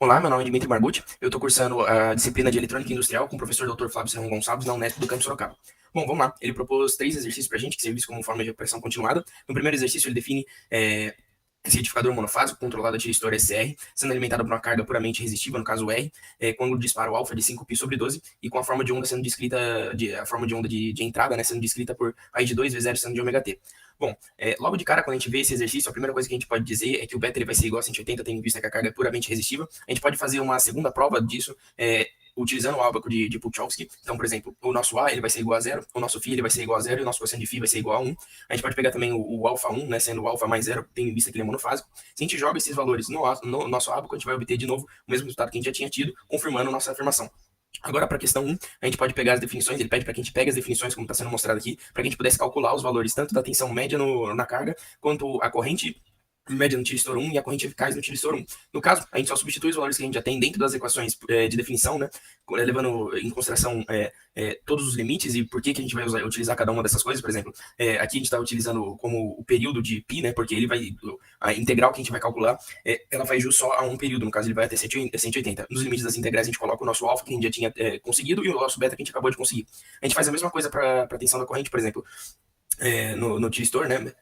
Olá, meu nome é Dimitri Marbucci. Eu estou cursando a disciplina de Eletrônica Industrial com o professor Dr. Flávio Serrão Gonçalves na Unesp do Campus Sorocaba. Bom, vamos lá. Ele propôs 3 exercícios para a gente, que servem como forma de recuperação continuada. No primeiro exercício, ele define esse retificador monofásico controlado a tiristor SR, sendo alimentado por uma carga puramente resistiva, no caso R, com ângulo de disparo alfa de 5π/12 e com a forma de onda sendo descrita, a forma de onda de entrada, né, sendo descrita por raiz de 2 vezes 0 seno de ômega t. Bom, logo de cara, quando a gente vê esse exercício, a primeira coisa que a gente pode dizer é que o beta ele vai ser igual a 180, tendo em vista que a carga é puramente resistiva. A gente pode fazer uma segunda prova disso, utilizando o ábaco de Puchovsky. Então, por exemplo, o nosso A ele vai ser igual a 0, o nosso φ ele vai ser igual a 0 e o nosso cosseno de φ vai ser igual a 1. A gente pode pegar também o alfa 1, né, sendo o alfa mais 0, tendo em vista que ele é monofásico. Se a gente joga esses valores no nosso ábaco, a gente vai obter de novo o mesmo resultado que a gente já tinha tido, confirmando nossa afirmação. Agora, para a questão 1, a gente pode pegar as definições, ele pede para que a gente pegue as definições, como está sendo mostrado aqui, para que a gente pudesse calcular os valores tanto da tensão média na carga, quanto a corrente média no tiristor 1 e a corrente eficaz no tiristor 1. No caso, a gente só substitui os valores que a gente já tem dentro das equações de definição, né, levando em consideração todos os limites e por que a gente vai utilizar cada uma dessas coisas. Por exemplo, aqui a gente está utilizando como o período de π, né, porque ele vai, a integral que a gente vai calcular, ela vai jus só a um período, no caso ele vai até 180. Nos limites das integrais a gente coloca o nosso alfa, que a gente já tinha conseguido, e o nosso beta que a gente acabou de conseguir. A gente faz a mesma coisa para a tensão da corrente, por exemplo, no tiristor, né.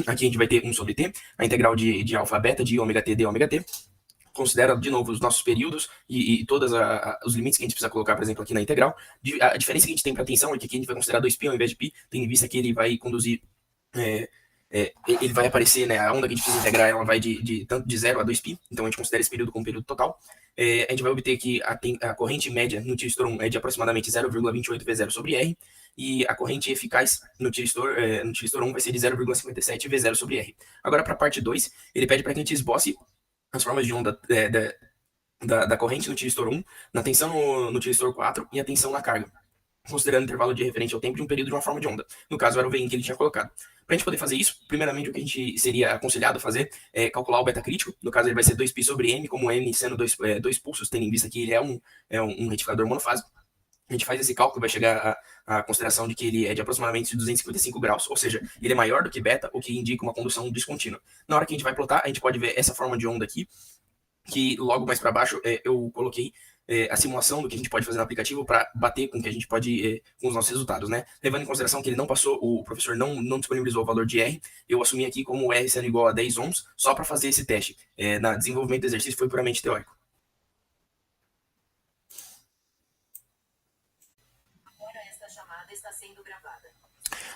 Aqui a gente vai ter 1 sobre t, a integral de alfa a beta de ômega t de ômega t. Considera de novo os nossos períodos e todos os limites que a gente precisa colocar, por exemplo, aqui na integral. A diferença que a gente tem para a tensão é que aqui a gente vai considerar 2π ao invés de π, tendo em vista que ele vai conduzir, ele vai aparecer, né, a onda que a gente precisa integrar, ela vai tanto de 0 a 2π, então a gente considera esse período como período total. A gente vai obter que a corrente média no tiristor 1 é de aproximadamente 0,28 vezes 0 sobre R, e a corrente eficaz no tiristor 1 vai ser de 0,57 vezes 0 sobre R. Agora, para a parte 2, ele pede para que a gente esboce as formas de onda da corrente no tiristor 1, na tensão no tiristor 4 e a tensão na carga, considerando o intervalo de referente ao tempo de um período de uma forma de onda. No caso, era o VIN que ele tinha colocado. Para a gente poder fazer isso, primeiramente o que a gente seria aconselhado fazer é calcular o beta crítico. No caso, ele vai ser 2π sobre m, como m sendo dois pulsos, tendo em vista que ele é um retificador monofásico. A gente faz esse cálculo, vai chegar à consideração de que ele é de aproximadamente 255 graus, ou seja, ele é maior do que beta, o que indica uma condução descontínua. Na hora que a gente vai plotar, a gente pode ver essa forma de onda aqui, que logo mais para baixo eu coloquei a simulação do que a gente pode fazer no aplicativo para bater com o que a gente pode com os nossos resultados, né? Levando em consideração que ele não passou, o professor não disponibilizou o valor de R, eu assumi aqui como R sendo igual a 10 ohms, só para fazer esse teste. Na desenvolvimento do exercício foi puramente teórico.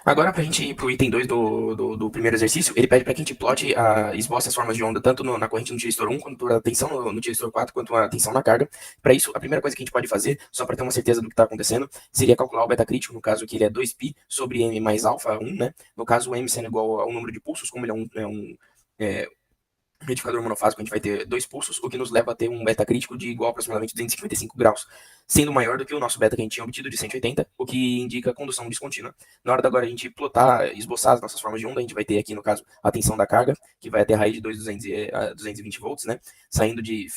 Agora, para a gente ir para o item 2 do primeiro exercício, ele pede para que a gente plote, esboce as formas de onda, tanto na corrente no tiristor 1, quanto a tensão no tiristor 4, quanto a tensão na carga. Para isso, a primeira coisa que a gente pode fazer, só para ter uma certeza do que está acontecendo, seria calcular o beta crítico, no caso que ele é 2π sobre m mais alfa 1, né? No caso, o m sendo igual ao número de pulsos, como ele é um retificador monofásico, a gente vai ter 2 pulsos, o que nos leva a ter um beta crítico de igual a aproximadamente 255 graus, sendo maior do que o nosso beta que a gente tinha obtido de 180, o que indica condução descontínua. Na hora da agora a gente plotar, esboçar as nossas formas de onda, a gente vai ter aqui, no caso, a tensão da carga, que vai até a raiz de 200 a 220 volts, né, saindo de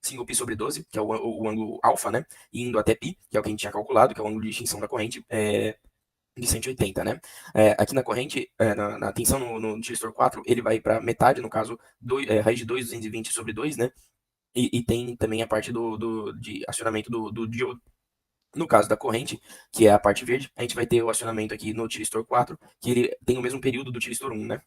5π sobre 12, que é o ângulo alfa, né, e indo até π, que é o que a gente tinha calculado, que é o ângulo de extinção da corrente, de 180, né? Aqui na corrente, na tensão no tiristor 4, ele vai para metade, no caso, raiz de 2, 220 sobre 2, né? E tem também a parte de acionamento do diodo. No caso da corrente, que é a parte verde, a gente vai ter o acionamento aqui no tiristor 4, que ele tem o mesmo período do tiristor 1, né?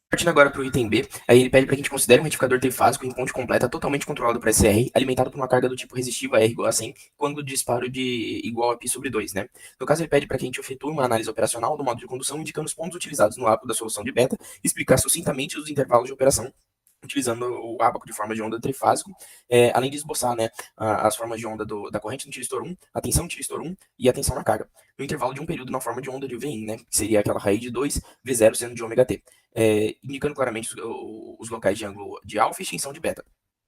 Partindo agora para o item B, aí ele pede para que a gente considere um retificador trifásico em ponte completa totalmente controlado por SR, alimentado por uma carga do tipo resistiva R igual a 100, quando o disparo de igual a π sobre 2, né? No caso, ele pede para que a gente efetue uma análise operacional do modo de condução, indicando os pontos utilizados no ábaco da solução de beta, e explicar sucintamente os intervalos de operação, utilizando o ábaco de forma de onda trifásico, além de esboçar, né, as formas de onda da corrente no tiristor 1, a tensão no tiristor 1 e a tensão na carga, no intervalo de um período na forma de onda de VIN, né, que seria aquela raiz de 2 vezes 0 seno de ômega t, indicando claramente os locais de ângulo de alfa e extinção de beta.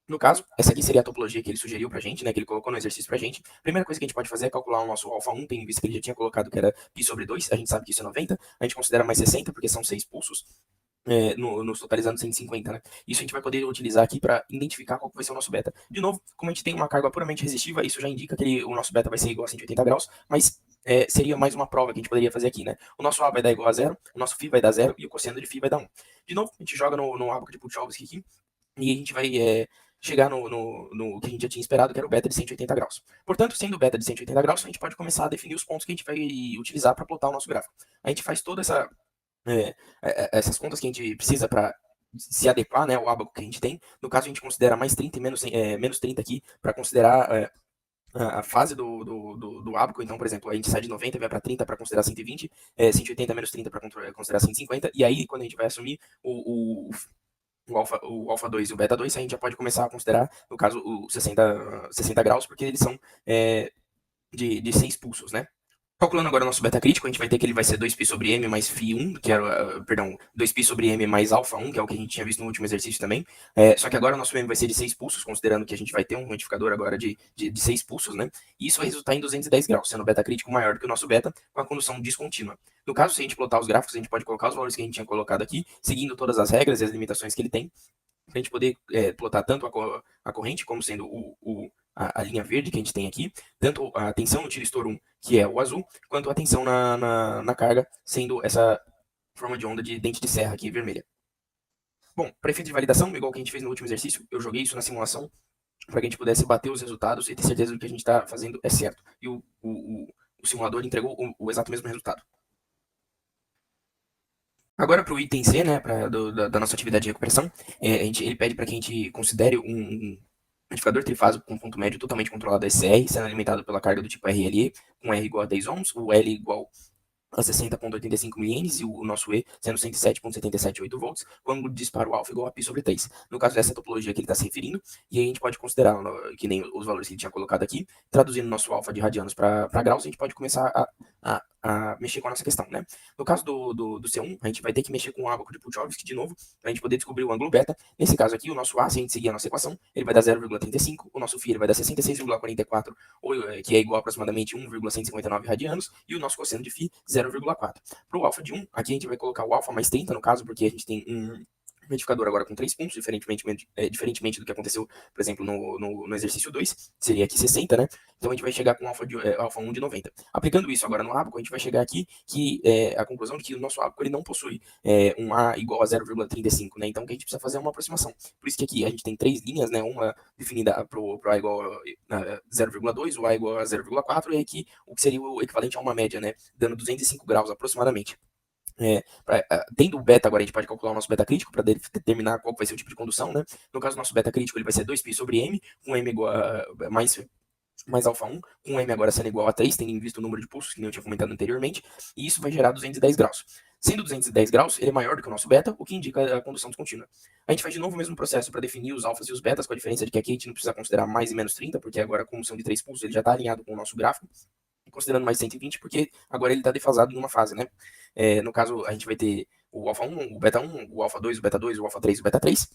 No caso, essa aqui seria a topologia que ele sugeriu pra gente, né, que ele colocou no exercício pra gente. Primeira coisa que a gente pode fazer é calcular o nosso alfa 1, tendo em vista que ele já tinha colocado que era π sobre 2, a gente sabe que isso é 90, a gente considera mais 60, porque são 6 pulsos, nos totalizando 150, né? Isso a gente vai poder utilizar aqui para identificar qual vai ser o nosso beta. De novo, como a gente tem uma carga puramente resistiva, isso já indica que o nosso beta vai ser igual a 180 graus, mas seria mais uma prova que a gente poderia fazer aqui, né? O nosso A vai dar igual a zero, o nosso φ vai dar zero e o cosseno de φ vai dar 1. De novo, a gente joga no ábaco de Puchovsky aqui e a gente vai chegar no que a gente já tinha esperado, que era o beta de 180 graus. Portanto, sendo o beta de 180 graus, a gente pode começar a definir os pontos que a gente vai utilizar para plotar o nosso gráfico. A gente faz toda essas contas que a gente precisa para se adequar, né, ao ábaco que a gente tem. No caso, a gente considera mais 30 e menos 30 aqui para considerar a fase do ábaco. Então, por exemplo, a gente sai de 90 e vai para 30 para considerar 120, 180 menos 30 para considerar 150, e aí quando a gente vai assumir o alfa 2 e o beta 2, a gente já pode começar a considerar, no caso, os 60 graus, porque eles são de 6 pulsos, né? Calculando agora o nosso beta crítico, a gente vai ter que ele vai ser 2π sobre m mais φ1, que era, perdão, 2π sobre m mais alfa1, que é o que a gente tinha visto no último exercício também. Só que agora o nosso m vai ser de 6 pulsos, considerando que a gente vai ter um modificador agora de 6 pulsos, né? E isso vai resultar em 210 graus, sendo o beta crítico maior do que o nosso beta, com a condução descontínua. No caso, se a gente plotar os gráficos, a gente pode colocar os valores que a gente tinha colocado aqui, seguindo todas as regras e as limitações que ele tem, para a gente poder plotar tanto a corrente como sendo a linha verde que a gente tem aqui, tanto a tensão no tiristor 1, que é o azul, quanto a tensão na carga, sendo essa forma de onda de dente de serra aqui vermelha. Bom, para efeito de validação, igual que a gente fez no último exercício, eu joguei isso na simulação para que a gente pudesse bater os resultados e ter certeza do que a gente está fazendo é certo. E o simulador entregou o exato mesmo resultado. Agora, para o item C, né, da nossa atividade de recuperação, ele pede para que a gente considere um retificador trifásico com ponto médio totalmente controlado SR, sendo alimentado pela carga do tipo RLE, com R igual a 10 ohms, o L igual a 60,85 milienes e o nosso E sendo 107,778 volts, com o ângulo de disparo alfa igual a π sobre 3. No caso dessa topologia que ele está se referindo, e aí a gente pode considerar, que nem os valores que ele tinha colocado aqui, traduzindo nosso alfa de radianos para graus, a gente pode começar a mexer com a nossa questão, né? No caso do C1, a gente vai ter que mexer com o ábaco de Puchovsky de novo, para a gente poder descobrir o ângulo beta. Nesse caso aqui, o nosso A, se a gente seguir a nossa equação, ele vai dar 0,35, o nosso φ ele vai dar 66,44, que é igual a aproximadamente 1,159 radianos, e o nosso cosseno de φ 0,4. Para o alfa de 1, aqui a gente vai colocar o alfa mais 30, no caso, porque a gente tem um retificador agora com 3 pontos, diferentemente do que aconteceu, por exemplo, no exercício 2, seria aqui 60, né? Então a gente vai chegar com alfa 1 de 90. Aplicando isso agora no ábaco, a gente vai chegar aqui que a conclusão de que o nosso ábaco ele não possui um A igual a 0,35, né? Então o que a gente precisa fazer é uma aproximação. Por isso que aqui a gente tem 3 linhas, né? Uma definida para o A igual a 0,2, o A igual a 0,4, e aqui o que seria o equivalente a uma média, né? Dando 205 graus aproximadamente. Tendo o beta, agora a gente pode calcular o nosso beta crítico para determinar qual vai ser o tipo de condução, né? No caso, o nosso beta crítico ele vai ser 2π sobre m, com m igual a mais alfa 1, com m agora sendo igual a 3, tendo em vista o número de pulsos que eu tinha comentado anteriormente, e isso vai gerar 210 graus. Sendo 210 graus, ele é maior do que o nosso beta, o que indica a condução descontínua. A gente faz de novo o mesmo processo para definir os alfas e os betas, com a diferença de que aqui a gente não precisa considerar mais e menos 30, porque agora a condução de 3 pulsos ele já está alinhado com o nosso gráfico, considerando mais 120, porque agora ele está defasado em uma fase, né? No caso, a gente vai ter o alfa 1, o beta 1, o alfa 2, o beta 2, o alfa 3 e o beta 3.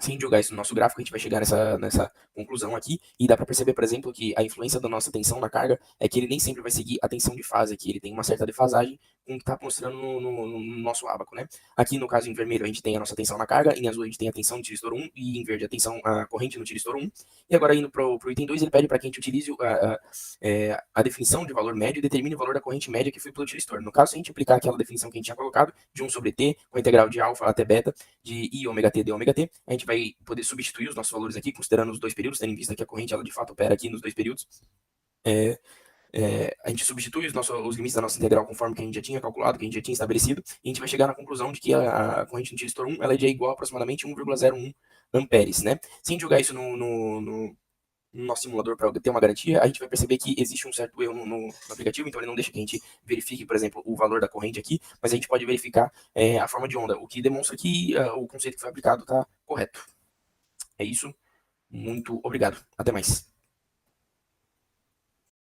Se a gente jogar isso no nosso gráfico, a gente vai chegar nessa conclusão aqui, e dá para perceber, por exemplo, que a influência da nossa tensão na carga é que ele nem sempre vai seguir a tensão de fase aqui, ele tem uma certa defasagem com o que está mostrando no nosso ábaco, né? Aqui, no caso, em vermelho, a gente tem a nossa tensão na carga, em azul a gente tem a tensão no tiristor 1, e em verde a corrente no tiristor 1. E agora, indo para o item 2, ele pede para que a gente utilize a definição de valor médio e determine o valor da corrente média que foi pelo tiristor. No caso, se a gente aplicar aquela definição que a gente tinha colocado, de 1 sobre t, com a integral de alfa até beta, de i ômega t de ômega t, a gente vai poder substituir os nossos valores aqui, considerando os dois períodos, tendo em vista que a corrente, ela de fato opera aqui nos dois períodos. A gente substitui os limites da nossa integral conforme que a gente já tinha calculado, que a gente já tinha estabelecido, e a gente vai chegar na conclusão de que a corrente no tiristor 1 ela é de igual a aproximadamente 1,01 amperes, né? Se a gente jogar isso no nosso simulador para ter uma garantia, a gente vai perceber que existe um certo erro no aplicativo, então ele não deixa que a gente verifique, por exemplo, o valor da corrente aqui, mas a gente pode verificar a forma de onda, o que demonstra que o conceito que foi aplicado está correto. É isso. Muito obrigado. Até mais.